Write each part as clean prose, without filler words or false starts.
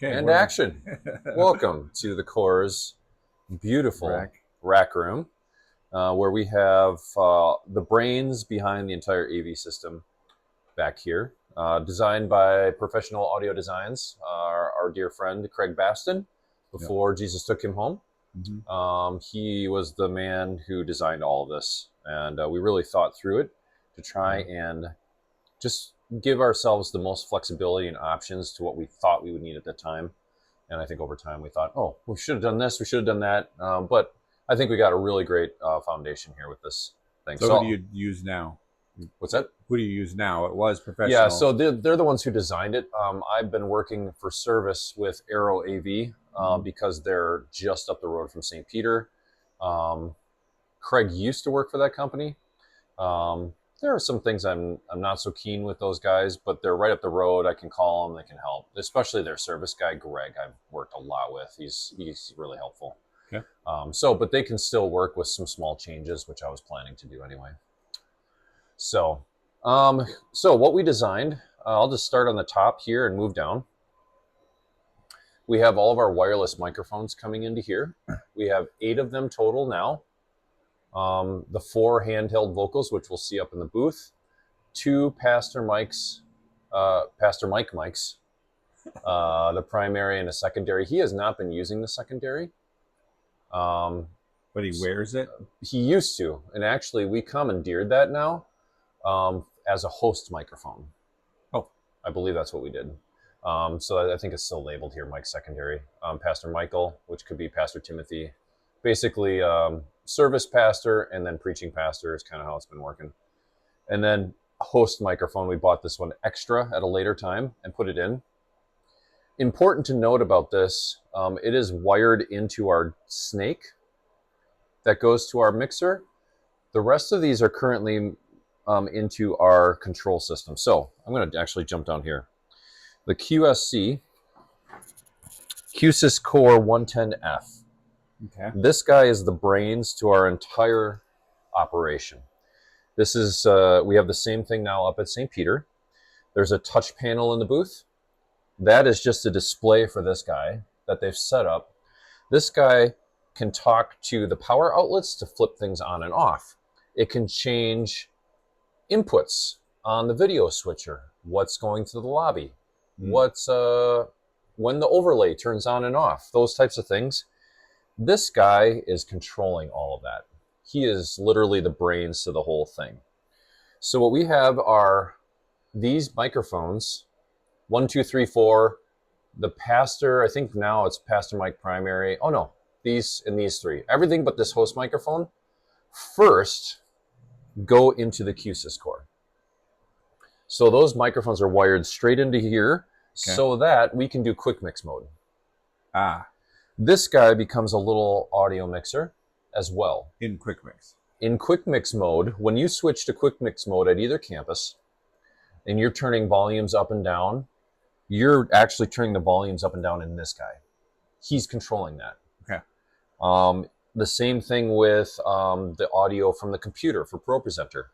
Okay, And action. Welcome to the Core's beautiful rack room, where we have the brains behind the entire AV system back here, designed by Professional Audio Designs, our dear friend Craig Baston, before Jesus took him home. He was the man who designed all of this, and we really thought through it to try and just give ourselves the most flexibility and options to what we thought we would need at the time. And I think over time we thought, oh, we should have done this, we should have done that. But I think we got a really great foundation here with this thing. So who do you use now? What's that? Who do you use now? It was Professional. Yeah, so they're the ones who designed it. I've been working for service with Aero AV because they're just up the road from St. Peter. Craig used to work for that company. There are some things I'm not so keen with those guys, but they're right up the road. I can call them; they can help. Especially their service guy, Greg. I've worked a lot with. He's really helpful. Okay. But they can still work with some small changes, which I was planning to do anyway. So what we designed, I'll just start on the top here and move down. We have all of our wireless microphones coming into here. We have 8 of them total now. The 4 handheld vocals, which we'll see up in the booth, 2 Pastor Mike mics, the primary and a secondary. He has not been using the secondary. But he wears it? He used to, and actually we commandeered that now as a host microphone. Oh. I believe that's what we did. So I think it's still labeled here, Mike secondary. Pastor Michael, which could be Pastor Timothy. Basically, service pastor and then preaching pastor is kind of how it's been working. And then host microphone, we bought this one extra at a later time and put it in. Important to note about this, it is wired into our snake that goes to our mixer. The rest of these are currently into our control system. So I'm going to actually jump down here. The QSC, QSys Core 110F. Okay. This guy is the brains to our entire operation. This is, we have the same thing now up at St. Peter. There's a touch panel in the booth. That is just a display for this guy that they've set up. This guy can talk to the power outlets to flip things on and off. It can change inputs on the video switcher. What's going to the lobby? What's, when the overlay turns on and off, those types of things. This guy is controlling all of that. He is literally the brains to the whole thing. So what we have are these microphones, 1, 2, 3, 4. The pastor, I think now it's Pastor Mike primary. Oh no, these and these 3. Everything but this host microphone first go into the QSys Core. So those microphones are wired straight into here so that we can do quick mix mode. This guy becomes a little audio mixer as well. In quick mix. In quick mix mode, when you switch to quick mix mode at either campus and you're turning volumes up and down, you're actually turning the volumes up and down in this guy. He's controlling that. Okay. The same thing with the audio from the computer for ProPresenter.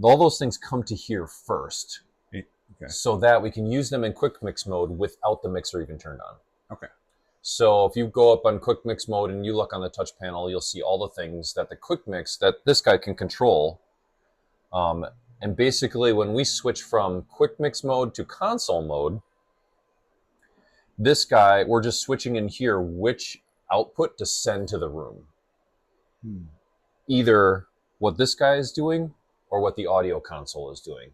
All those things come to here first. Okay. So that we can use them in quick mix mode without the mixer even turned on. Okay. So if you go up on quick mix mode and you look on the touch panel, you'll see all the things that the quick mix that this guy can control. And basically when we switch from quick mix mode to console mode, this guy, we're just switching in here which output to send to the room. Either what this guy is doing or what the audio console is doing.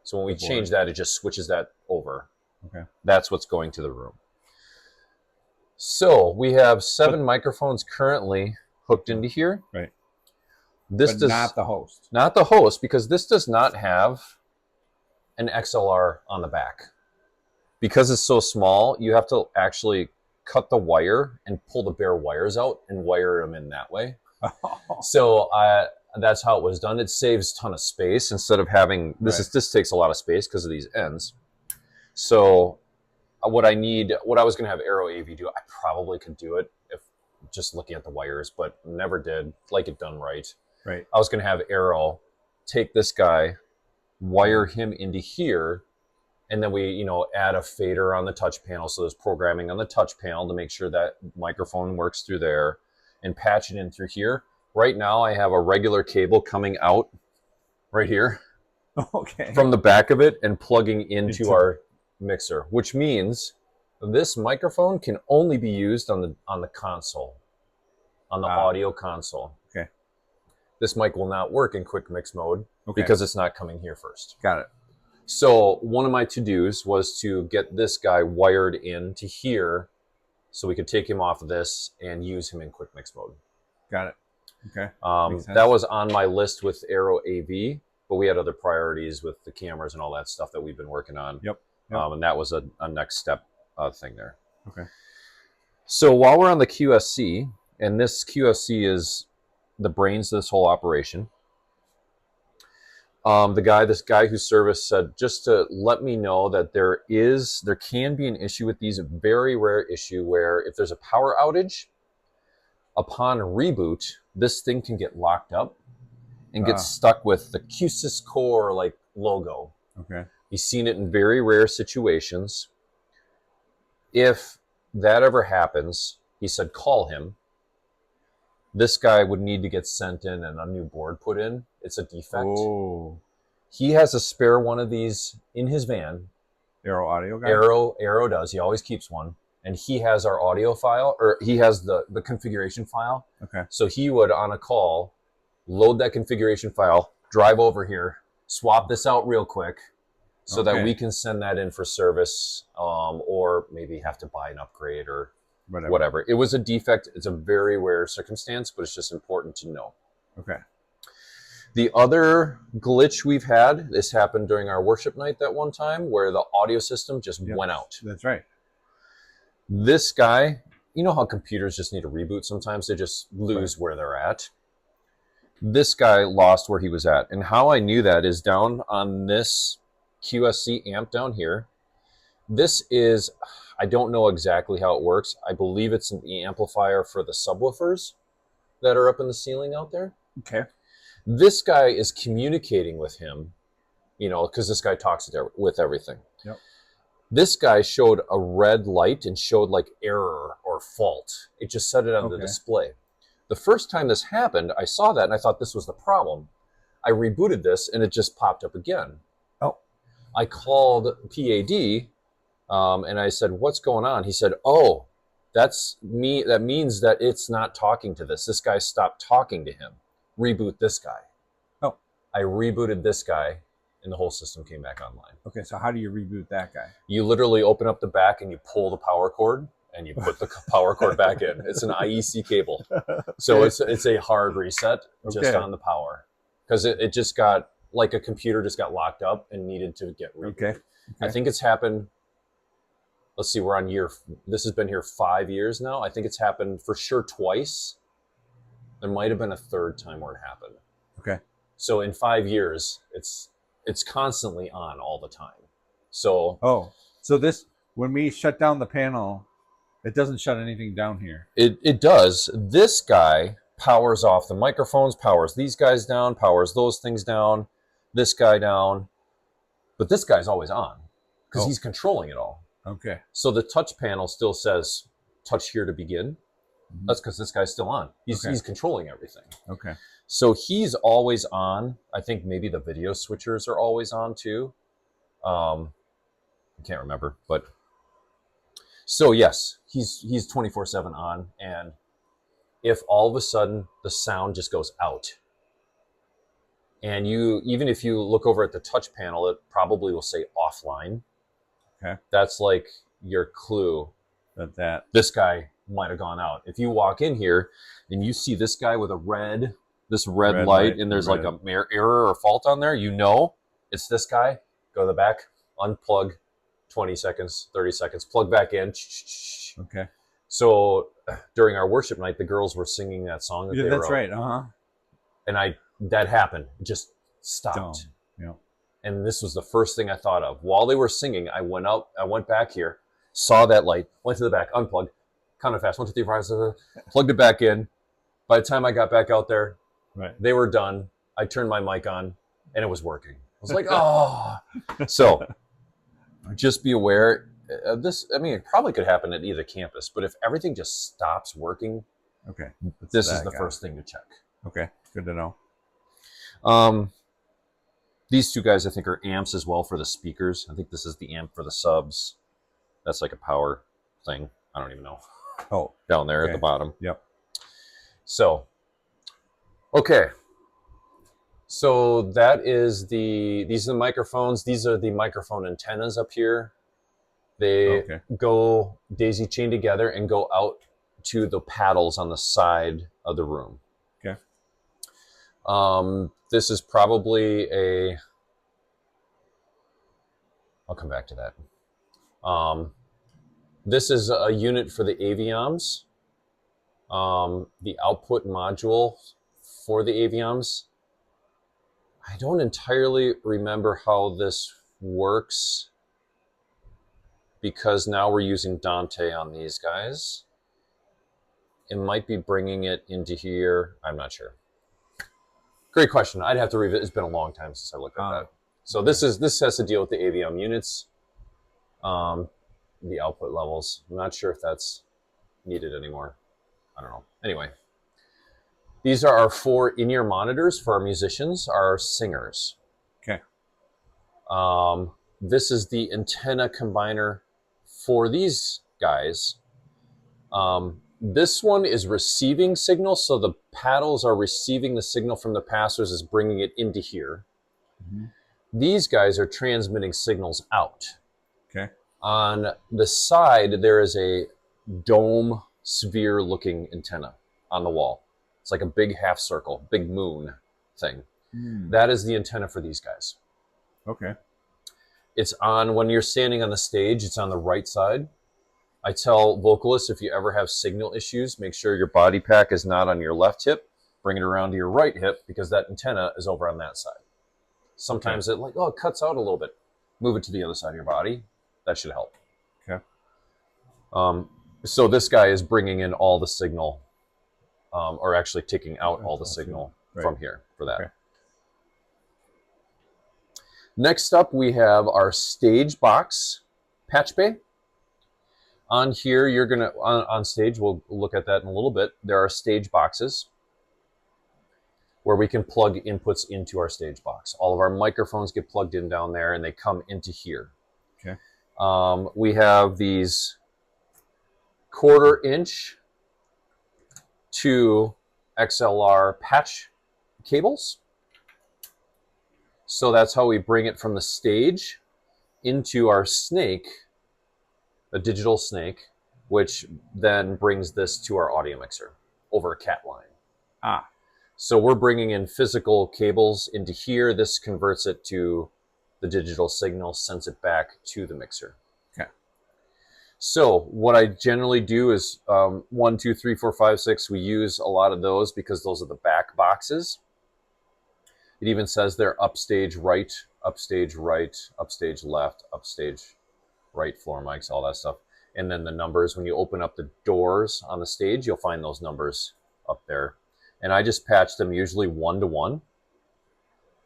So when we change that, it just switches that over. Okay. That's what's going to the room. So we have 7 microphones currently hooked into here. Right. This but does not the host. Not the host, because this does not have an XLR on the back. Because it's so small, you have to actually cut the wire and pull the bare wires out and wire them in that way. So that's how it was done. It saves a ton of space instead of having this takes a lot of space because of these ends. So what I was going to have Aero AV do, I probably could do it if just looking at the wires, but never did. Like it done right. Right. I was going to have Aero take this guy, wire him into here, And then we, add a fader on the touch panel. So there's programming on the touch panel to make sure that microphone works through there, and patch it in through here. Right now I have a regular cable coming out right here Okay. from the back of it and plugging into our mixer, which means this microphone can only be used on the console, on the audio console. Okay. This mic will not work in quick mix mode because it's not coming here first. Got it. So one of my to-dos was to get this guy wired in to here so we could take him off of this and use him in quick mix mode. Got it. Okay. That was on my list with Aero AV, but we had other priorities with the cameras and all that stuff that we've been working on. Yep. And that was a next step thing there. Okay. So while we're on the QSC, and this QSC is the brains of this whole operation, this guy who serviced said just to let me know that there can be an issue with these, a very rare issue where if there's a power outage, upon reboot, this thing can get locked up and get stuck with the QSys Core logo. Okay. He's seen it in very rare situations. If that ever happens, he said, call him. This guy would need to get sent in and a new board put in. It's a defect. Oh. He has a spare one of these in his van. Aero audio guy? Aero does. He always keeps one. And he has our audio file, or he has the configuration file. Okay. So he would, on a call, load that configuration file, drive over here, swap this out real quick so that we can send that in for service, or maybe have to buy an upgrade or whatever. It was a defect. It's a very rare circumstance, but it's just important to know. Okay. The other glitch we've had, this happened during our worship night that one time, where the audio system just went out. That's right. This guy, you know how computers just need a reboot sometimes? They just lose where they're at. This guy lost where he was at. And how I knew that is down on this QSC amp down here. This is, I don't know exactly how it works. I believe it's the amplifier for the subwoofers that are up in the ceiling out there. Okay. This guy is communicating with him, because this guy talks with everything. Yep. This guy showed a red light and showed error or fault. It just set it on the display. The first time this happened, I saw that and I thought this was the problem. I rebooted this and it just popped up again. Oh. I called PAD and I said, what's going on? He said, oh, that's me. That means that it's not talking to this. This guy stopped talking to him. Reboot this guy. Oh. I rebooted this guy and the whole system came back online. Okay, so how do you reboot that guy? You literally open up the back and you pull the power cord and you put the power cord back in. It's an IEC cable. So it's a hard reset just on the power. Because it just got, like a computer just got locked up and needed to get rebooted. Okay. I think it's happened, let's see, we're on this has been here 5 years now. I think it's happened for sure twice. There might have been a third time where it happened. Okay. So in 5 years, it's constantly on all the time. So so this, when we shut down the panel, it doesn't shut anything down here. It does. This guy powers off the microphones, powers these guys down, powers those things down, this guy down. But this guy's always on because he's controlling it all. Okay. So the touch panel still says touch here to begin. That's because this guy's still on. He's controlling everything. Okay. So he's always on. I think maybe the video switchers are always on too. I can't remember, but so yes, he's 24/7 on. And if all of a sudden the sound just goes out, and even if you look over at the touch panel, it probably will say offline. Okay. That's like your clue that this guy might have gone out. If you walk in here and you see this guy with this red light and there's like a error or fault on there, it's this guy. Go to the back, unplug, 20 seconds, 30 seconds, plug back in. Okay. So during our worship night, the girls were singing that song that they that's wrote. right. And that happened. It just stopped. Yeah. And this was the first thing I thought of. While they were singing, I went back here, saw that light, went to the back, unplugged, counted fast, 1, 2, 3, 4, 5, 6, plugged it back in. By the time I got back out there, they were done. I turned my mic on and it was working. I was like, oh. So just be aware. This, I mean, it probably could happen at either campus, but if everything just stops working, Okay. this is the first thing to check. Okay. Good to know. These two guys, I think, are amps as well for the speakers. I think this is the amp for the subs. That's like a power thing. I don't even know. Oh, Down there at the bottom. Yep. So, okay. So that is these are the microphones. These are the microphone antennas up here. They go daisy chain together and go out to the paddles on the side of the room. Okay. This is probably I'll come back to that. This is a unit for the Avioms. The output module for the Avioms. I don't entirely remember how this works because now we're using Dante on these guys. It might be bringing it into here. I'm not sure. Great question. I'd have to revisit. It's been a long time since I looked at that. So this has to deal with the Aviom units, the output levels. I'm not sure if that's needed anymore. I don't know. Anyway, these are our 4 in-ear monitors for our musicians, our singers. Okay. This is the antenna combiner for these guys. This one is receiving signal, so the paddles are receiving the signal from the passers, is bringing it into here. Mm-hmm. These guys are transmitting signals out. Okay. On the side, there is a dome sphere-looking antenna on the wall. It's like a big half circle, big moon thing. That is the antenna for these guys. Okay. It's on, when you're standing on the stage, it's on the right side. I tell vocalists, if you ever have signal issues, make sure your body pack is not on your left hip. Bring it around to your right hip because that antenna is over on that side. Sometimes it cuts out a little bit. Move it to the other side of your body. That should help. Okay. So this guy is bringing in all the signal, or actually taking out all the signal from here for that. Okay. Next up, we have our stage box patch bay. On here, you're going to, on stage, we'll look at that in a little bit. There are stage boxes where we can plug inputs into our stage box. All of our microphones get plugged in down there and they come into here. Okay. We have these 1/4 inch to XLR patch cables. So that's how we bring it from the stage into our snake, a digital snake, which then brings this to our audio mixer over a cat line. So we're bringing in physical cables into here. This converts it to the digital signal, sends it back to the mixer. Okay. So what I generally do is 1, 2, 3, 4, 5, 6. We use a lot of those because those are the back boxes. It even says they're upstage right, upstage right, upstage left, upstage right floor mics, all that stuff. And then the numbers, when you open up the doors on the stage, you'll find those numbers up there. And I just patch them usually 1 to 1.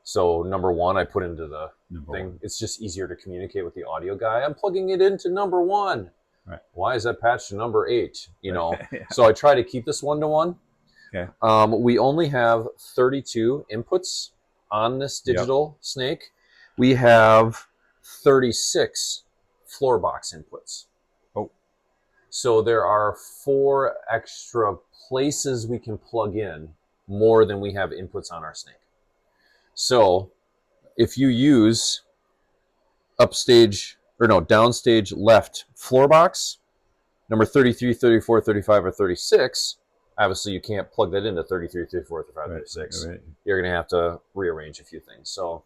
So number 1, I put into the thing. It's just easier to communicate with the audio guy. I'm plugging it into number 1. Right. Why is that patched to number 8? You know, Yeah. So I try to keep this 1 to 1. Okay. We only have 32 inputs on this digital snake. We have 36 floor box inputs. Oh. So there are 4 extra places we can plug in more than we have inputs on our snake. So if you use downstage left floor box, number 33, 34, 35, or 36, obviously you can't plug that into 33, 34, 35, 36. Right. You're going to have to rearrange a few things. So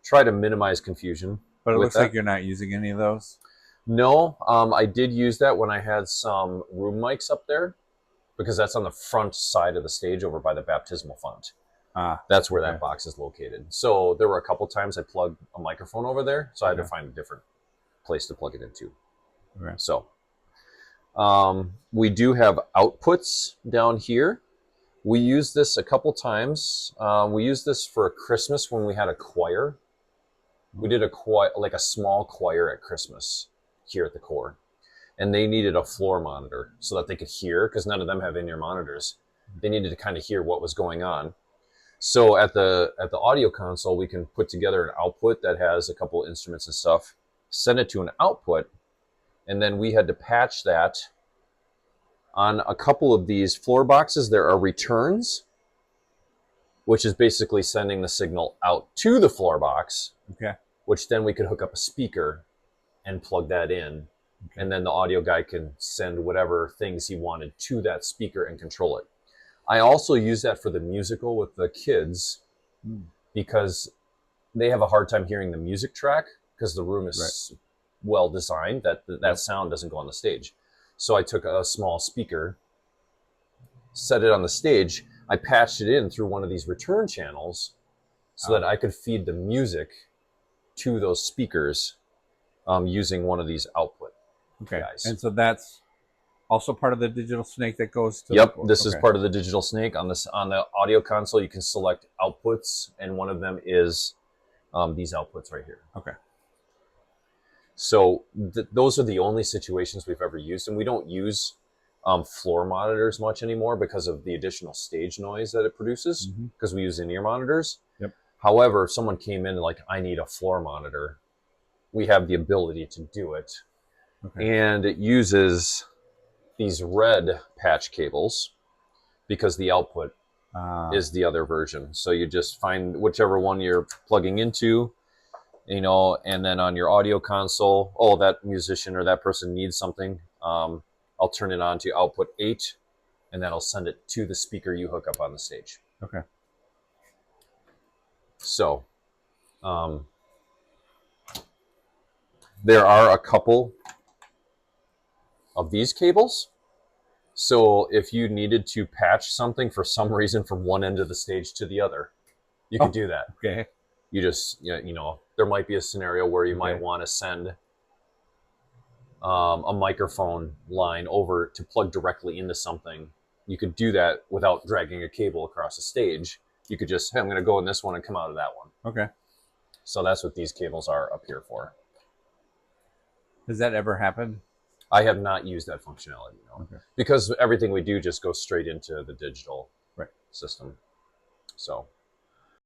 try to minimize confusion. But it looks like you're not using any of those. No, I did use that when I had some room mics up there because that's on the front side of the stage over by the baptismal font. That's where that box is located. So there were a couple times I plugged a microphone over there, so I had to find a different place to plug it into. Okay. So we do have outputs down here. We used this a couple times. We used this for Christmas when we had a choir. We did a like a small choir at Christmas here at the core, and they needed a floor monitor so that they could hear, because none of them have in-ear monitors. They needed to kind of hear what was going on. So at the audio console, we can put together an output that has a couple instruments and stuff, send it to an output, and then we had to patch that on a couple of these floor boxes. There are returns, which is basically sending the signal out to the floor box, Okay. which then we could hook up a speaker and plug that in. Okay. And then the audio guy can send whatever things he wanted to that speaker and control it. I also use that for the musical with the kids because they have a hard time hearing the music track because the room is well designed that that sound doesn't go on the stage. So I took a small speaker, set it on the stage. I patched it in through one of these return channels so that I could feed the music to those speakers using one of these output guys. And so that's also part of the digital snake that goes to. Yep, this is part of the digital snake. On the audio console, you can select outputs, and one of them is these outputs right here. Okay. So those are the only situations we've ever used, and we don't use floor monitors much anymore because of the additional stage noise that it produces, because we use in-ear monitors. Yep. However, if someone came in like, I need a floor monitor, we have the ability to do it. Okay. And it uses these red patch cables because the output is the other version. So you just find whichever one you're plugging into, you know, and then on your audio console, oh, that musician or that person needs something. I'll turn it on to output 8, and that'll send it to the speaker you hook up on the stage. Okay. So there are a couple of these cables. So if you needed to patch something for some reason from one end of the stage to the other, you could do that. Okay. You just, you know, there might be a scenario where you might want to send a microphone line over to plug directly into something. You could do that without dragging a cable across the stage. You could just, hey, I'm going to go in this one and come out of that one. Okay. So that's what these cables are up here for. Has that ever happened? I have not used that functionality, no. Because everything we do just goes straight into the digital system. So